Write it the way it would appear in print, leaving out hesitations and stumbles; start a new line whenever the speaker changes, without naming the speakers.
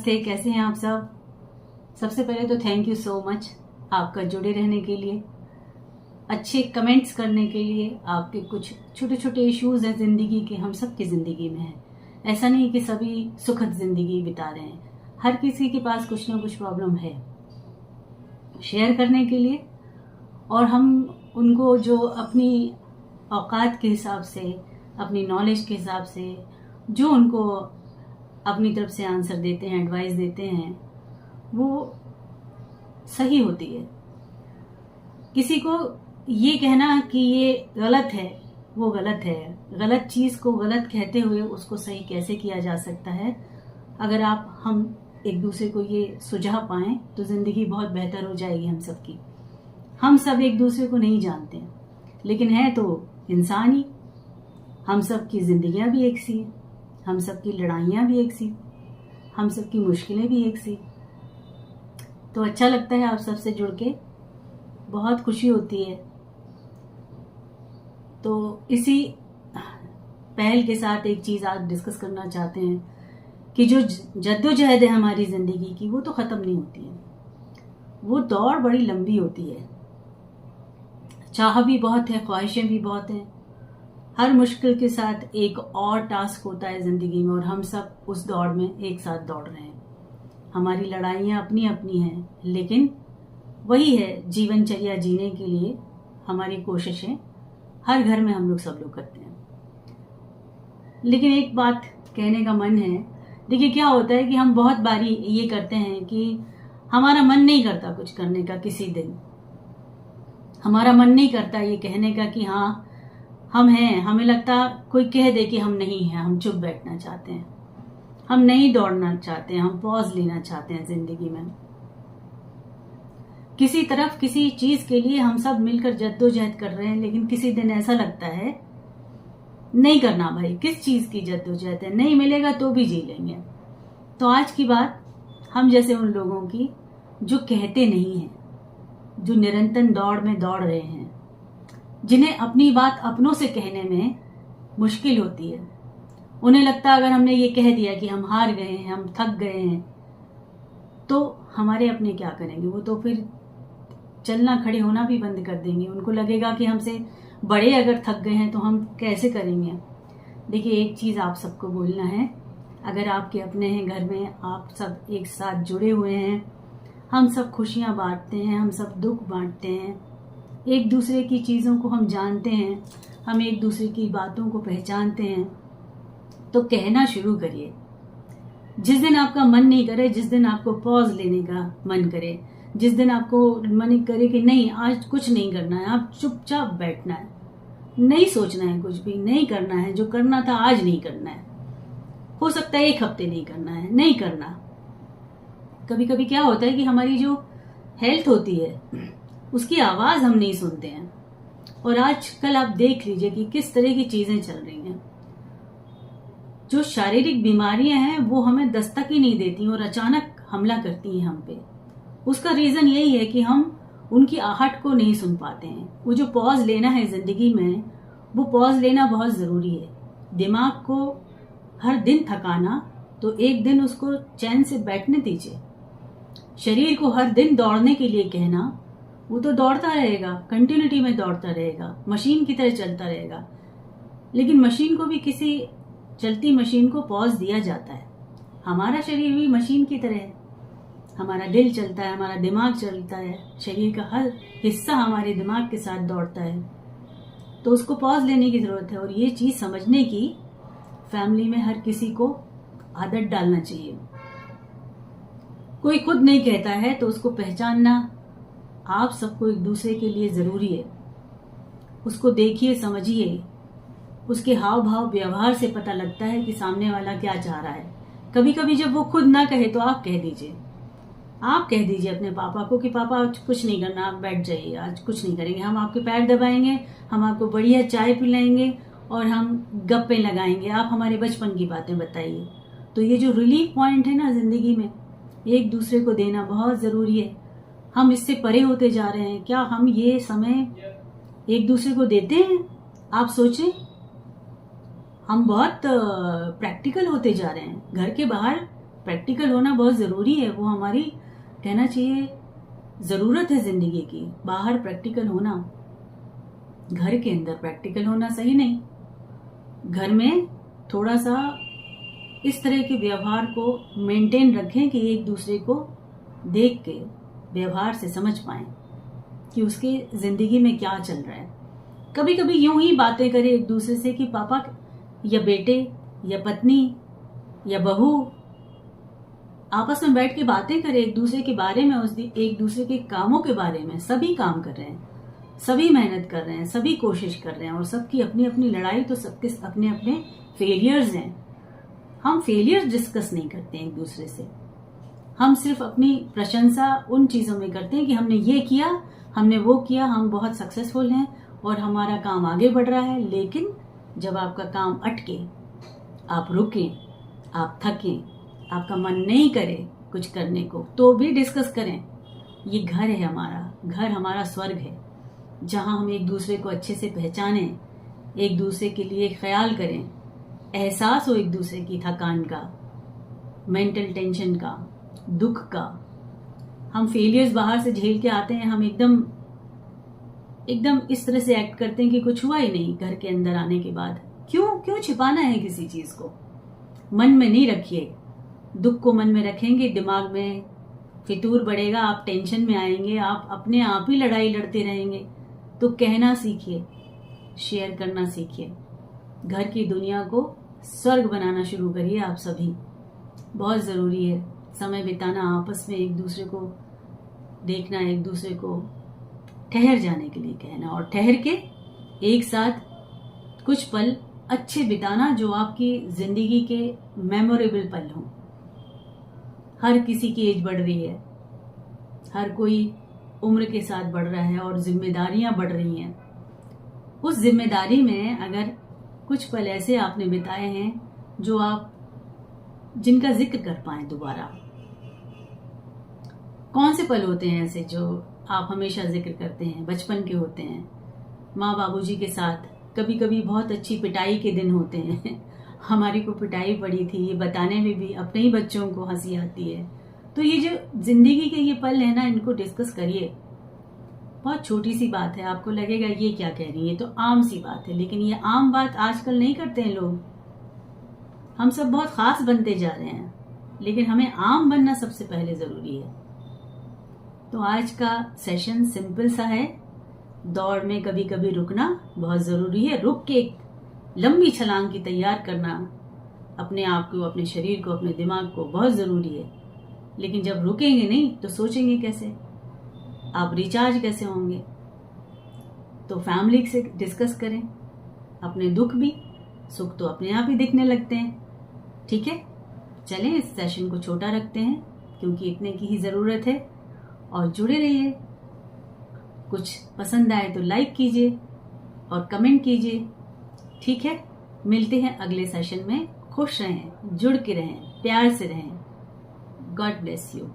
नमस्ते, कैसे हैं आप सब। सबसे पहले तो थैंक यू सो मच आपका जुड़े रहने के लिए, अच्छे कमेंट्स करने के लिए। आपके कुछ छोटे छोटे इश्यूज हैं ज़िंदगी के, हम सब की ज़िंदगी में है। ऐसा नहीं कि सभी सुखद ज़िंदगी बिता रहे हैं, हर किसी के पास कुछ ना कुछ प्रॉब्लम है शेयर करने के लिए। और हम उनको जो अपनी औकात के हिसाब से, अपनी नॉलेज के हिसाब से जो उनको अपनी तरफ से आंसर देते हैं, एडवाइस देते हैं, वो सही होती है। किसी को ये कहना कि ये गलत है, वो गलत है। गलत चीज़ को गलत कहते हुए उसको सही कैसे किया जा सकता है। अगर हम एक दूसरे को ये सुझाव पाएं तो ज़िंदगी बहुत बेहतर हो जाएगी हम सबकी। हम सब एक दूसरे को नहीं जानते हैं, लेकिन है तो इंसान ही। हम सब की ज़िंदगियाँ भी एक सी हैं, हम सब की लड़ाइयाँ भी एक सी, हम सब की मुश्किलें भी एक सी। तो अच्छा लगता है आप सबसे जुड़ के, बहुत खुशी होती है। तो इसी पहल के साथ एक चीज़ आज डिस्कस करना चाहते हैं कि जो जद्दोजहद है हमारी ज़िंदगी की, वो तो ख़त्म नहीं होती है। वो दौड़ बड़ी लंबी होती है, चाह भी बहुत है, ख्वाहिशें भी बहुत हैं। हर मुश्किल के साथ एक और टास्क होता है ज़िंदगी में, और हम सब उस दौड़ में एक साथ दौड़ रहे हैं। हमारी लड़ाइयाँ अपनी अपनी हैं, लेकिन वही है जीवनचर्या जीने के लिए हमारी कोशिशें हर घर में हम लोग सब लोग करते हैं। लेकिन एक बात कहने का मन है। देखिए क्या होता है कि हम बहुत बारी ये करते हैं कि हमारा मन नहीं करता कुछ करने का। किसी दिन हमारा मन नहीं करता ये कहने का कि हाँ हम हैं, हमें लगता कोई कह दे कि हम नहीं हैं, हम चुप बैठना चाहते हैं, हम नहीं दौड़ना चाहते हैं, हम पॉज लेना चाहते हैं जिंदगी में। किसी तरफ किसी चीज के लिए हम सब मिलकर जद्दोजहद कर रहे हैं, लेकिन किसी दिन ऐसा लगता है नहीं करना भाई, किस चीज की जद्दोजहद है, नहीं मिलेगा तो भी जी लेंगे। तो आज की बात हम जैसे उन लोगों की जो कहते नहीं हैं, जो निरंतर दौड़ में दौड़ रहे हैं, जिन्हें अपनी बात अपनों से कहने में मुश्किल होती है। उन्हें लगता है अगर हमने ये कह दिया कि हम हार गए हैं, हम थक गए हैं, तो हमारे अपने क्या करेंगे। वो तो फिर चलना खड़े होना भी बंद कर देंगे। उनको लगेगा कि हमसे बड़े अगर थक गए हैं तो हम कैसे करेंगे। देखिए एक चीज़ आप सबको बोलना है, अगर आपके अपने हैं घर में, आप सब एक साथ जुड़े हुए हैं, हम सब खुशियाँ बांटते हैं, हम सब दुख बांटते हैं, एक दूसरे की चीज़ों को हम जानते हैं, हम एक दूसरे की बातों को पहचानते हैं, तो कहना शुरू करिए। जिस दिन आपका मन नहीं करे, जिस दिन आपको पॉज लेने का मन करे, जिस दिन आपको मन करे कि नहीं आज कुछ नहीं करना है, आप चुपचाप बैठना है, नहीं सोचना है, कुछ भी नहीं करना है, जो करना था आज नहीं करना है। हो सकता है एक हफ्ते नहीं करना है, नहीं करना। कभी कभी क्या होता है कि हमारी जो हेल्थ होती है उसकी आवाज हम नहीं सुनते हैं। और आजकल आप देख लीजिए कि किस तरह की चीजें चल रही हैं। जो शारीरिक बीमारियां हैं वो हमें दस्तक ही नहीं देती और अचानक हमला करती हैं हम पे। उसका रीजन यही है कि हम उनकी आहट को नहीं सुन पाते हैं। वो जो पॉज लेना है जिंदगी में, वो पॉज लेना बहुत जरूरी है। दिमाग को हर दिन थकाना, तो एक दिन उसको चैन से बैठने दीजिए। शरीर को हर दिन दौड़ने के लिए कहना, वो तो दौड़ता रहेगा, कंटिन्यूटी में दौड़ता रहेगा, मशीन की तरह चलता रहेगा। लेकिन मशीन को भी, किसी चलती मशीन को पॉज दिया जाता है। हमारा शरीर भी मशीन की तरह है। हमारा दिल चलता है, हमारा दिमाग चलता है, शरीर का हर हिस्सा हमारे दिमाग के साथ दौड़ता है। तो उसको पॉज लेने की जरूरत है। और ये चीज समझने की फैमिली में हर किसी को आदत डालना चाहिए। कोई खुद नहीं कहता है तो उसको पहचानना आप सबको एक दूसरे के लिए जरूरी है। उसको देखिए, समझिए, उसके हाव भाव व्यवहार से पता लगता है कि सामने वाला क्या चाह रहा है। कभी कभी जब वो खुद ना कहे तो आप कह दीजिए। आप कह दीजिए अपने पापा को कि पापा आज कुछ नहीं करना, आप बैठ जाइए, आज कुछ नहीं करेंगे, हम आपके पैर दबाएंगे, हम आपको बढ़िया चाय पिलाएंगे और हम गप्पे लगाएंगे, आप हमारे बचपन की बातें बताइए। तो ये जो रिलीफ पॉइंट है ना जिंदगी में, एक दूसरे को देना बहुत जरूरी है। हम इससे परे होते जा रहे हैं। क्या हम ये समय एक दूसरे को देते हैं? आप सोचें, हम बहुत प्रैक्टिकल होते जा रहे हैं। घर के बाहर प्रैक्टिकल होना बहुत जरूरी है, वो हमारी कहना चाहिए जरूरत है जिंदगी की। बाहर प्रैक्टिकल होना, घर के अंदर प्रैक्टिकल होना सही नहीं। घर में थोड़ा सा इस तरह के व्यवहार को मेंटेन रखें कि एक दूसरे को देख के व्यवहार से समझ पाएं कि उसकी जिंदगी में क्या चल रहा है। कभी कभी यूं ही बातें करें एक दूसरे से कि पापा या बेटे या पत्नी या बहू आपस में बैठ के बातें करें एक दूसरे के बारे में, एक दूसरे के कामों के बारे में। सभी काम कर रहे हैं, सभी मेहनत कर रहे हैं, सभी कोशिश कर रहे हैं और सबकी अपनी अपनी लड़ाई, तो सबके अपने अपने फेलियर्स हैं। हम फेलियर्स डिस्कस नहीं करते एक दूसरे से, हम सिर्फ अपनी प्रशंसा उन चीजों में करते हैं कि हमने ये किया, हमने वो किया, हम बहुत सक्सेसफुल हैं और हमारा काम आगे बढ़ रहा है। लेकिन जब आपका काम अटके, आप रुकें, आप थकें, आपका मन नहीं करे कुछ करने को, तो भी डिस्कस करें। ये घर है हमारा, घर हमारा स्वर्ग है, जहां हम एक दूसरे को अच्छे से पहचानें, एक दूसरे के लिए ख्याल करें, एहसास हो एक दूसरे की थकान का, मेंटल टेंशन का, दुख का। हम फेलियर्स बाहर से झेल के आते हैं, हम एकदम इस तरह से एक्ट करते हैं कि कुछ हुआ ही नहीं। घर के अंदर आने के बाद क्यों छिपाना है किसी चीज को? मन में नहीं रखिए। दुख को मन में रखेंगे, दिमाग में फितूर बढ़ेगा, आप टेंशन में आएंगे, आप अपने आप ही लड़ाई लड़ते रहेंगे। तो कहना सीखिए, शेयर करना सीखिए, घर की दुनिया को स्वर्ग बनाना शुरू करिए। आप सभी, बहुत जरूरी है समय बिताना आपस में, एक दूसरे को देखना, एक दूसरे को ठहर जाने के लिए कहना और ठहर के एक साथ कुछ पल अच्छे बिताना जो आपकी जिंदगी के मेमोरेबल पल हों। हर किसी की एज बढ़ रही है, हर कोई उम्र के साथ बढ़ रहा है और जिम्मेदारियां बढ़ रही हैं। उस जिम्मेदारी में अगर कुछ पल ऐसे आपने बिताए हैं जो आप जिनका जिक्र कर पाए दोबारा, कौन से पल होते हैं ऐसे जो आप हमेशा जिक्र करते हैं? बचपन के होते हैं, माँ बाबूजी के साथ, कभी कभी बहुत अच्छी पिटाई के दिन होते हैं। हमारी को पिटाई पड़ी थी, ये बताने में भी अपने ही बच्चों को हंसी आती है। तो ये जो जिंदगी के ये पल है ना, इनको डिस्कस करिए। बहुत छोटी सी बात है, आपको लगेगा ये क्या कह रही है, तो आम सी बात है, लेकिन ये आम बात आजकल नहीं करते हैं लोग। हम सब बहुत खास बनते जा रहे हैं, लेकिन हमें आम बनना सबसे पहले जरूरी है। तो आज का सेशन सिंपल सा है, दौड़ में कभी कभी रुकना बहुत जरूरी है। रुक के एक लंबी छलांग की तैयार करना अपने आप को, अपने शरीर को, अपने दिमाग को बहुत जरूरी है। लेकिन जब रुकेंगे नहीं तो सोचेंगे कैसे, आप रिचार्ज कैसे होंगे? तो फैमिली से डिस्कस करें, अपने दुख भी, सुख तो अपने आप ही दिखने लगते हैं। ठीक है, चलें इस सेशन को छोटा रखते हैं क्योंकि इतने की ही जरूरत है। और जुड़े रहिए, कुछ पसंद आए तो लाइक कीजिए और कमेंट कीजिए। ठीक है, मिलते हैं अगले सेशन में। खुश रहें, जुड़ के रहें, प्यार से रहें। God bless you.